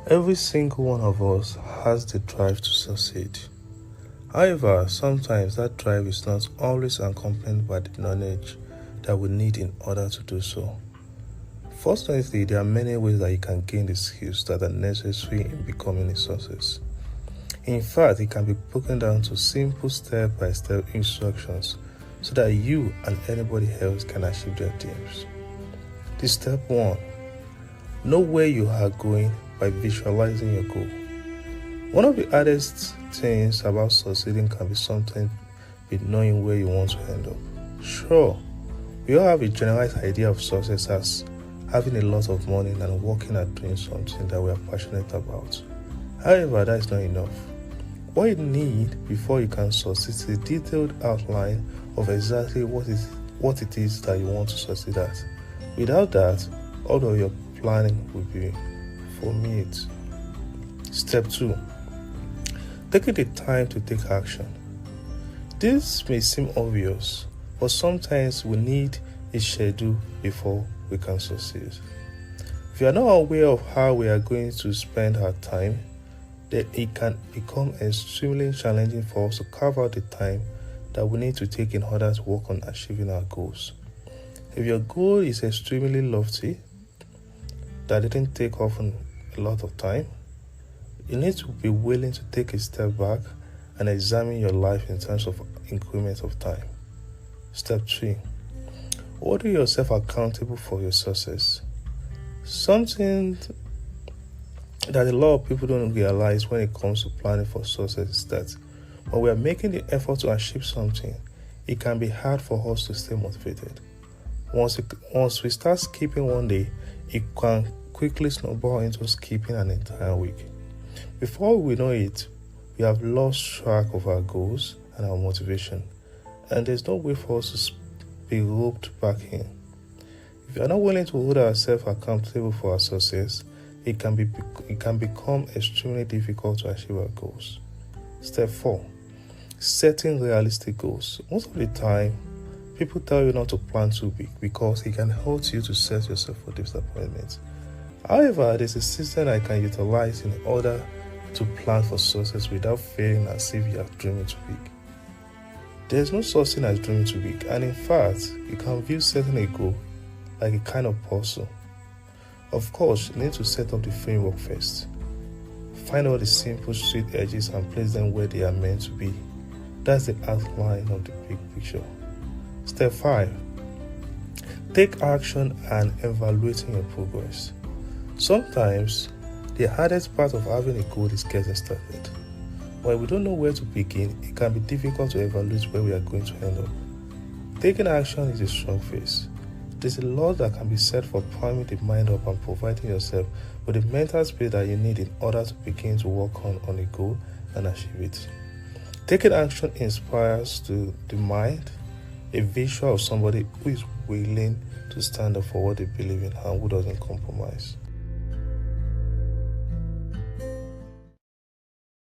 Every single one of us has the drive to succeed. However, sometimes that drive is not always accompanied by the knowledge that we need in order to do so. Fortunately, there are many ways that you can gain the skills that are necessary in becoming a success. In fact, it can be broken down to simple step-by-step instructions so that you and anybody else can achieve their dreams. This step 1. Know where you are going by visualizing your goal. One of the hardest things about succeeding can be sometimes be knowing where you want to end up. Sure, we all have a generalized idea of success as having a lot of money and working at doing something that we are passionate about. However, that is not enough. What you need before you can succeed is a detailed outline of exactly what it is that you want to succeed at. Without that, all of your planning will be for meat. Step 2. Taking the time to take action. This may seem obvious, but sometimes we need a schedule before we can succeed. If you are not aware of how we are going to spend our time, then it can become extremely challenging for us to carve out the time that we need to take in order to work on achieving our goals. If your goal is extremely lofty, that didn't take often a lot of time, you need to be willing to take a step back and examine your life in terms of increments of time. Step 3. Hold yourself accountable for your success. Something that a lot of people don't realize when it comes to planning for success is that when we are making the effort to achieve something, it can be hard for us to stay motivated. Once we start skipping one day, it can quickly snowball into skipping an entire week. Before we know it, we have lost track of our goals and our motivation, and there's no way for us to be roped back in. If you are not willing to hold ourselves accountable for our success, it can become extremely difficult to achieve our goals. Step 4. Setting realistic goals. Most of the time, people tell you not to plan too big because it can hurt you to set yourself for disappointment. However, there's a system I can utilize in order to plan for success without feeling as if you are dreaming too big. There's no such thing as dreaming too big, and in fact, you can view setting a goal like a kind of puzzle. Of course, you need to set up the framework first. Find all the simple straight edges and place them where they are meant to be. That's the outline of the big picture. Step 5. Take action and evaluating your progress. Sometimes, the hardest part of having a goal is getting started. When we don't know where to begin, it can be difficult to evaluate where we are going to end up. Taking action is a strong phase. There's a lot that can be said for priming the mind up and providing yourself with the mental space that you need in order to begin to work on a goal and achieve it. Taking action inspires the mind a visual of somebody who is willing to stand up for what they believe in and who doesn't compromise.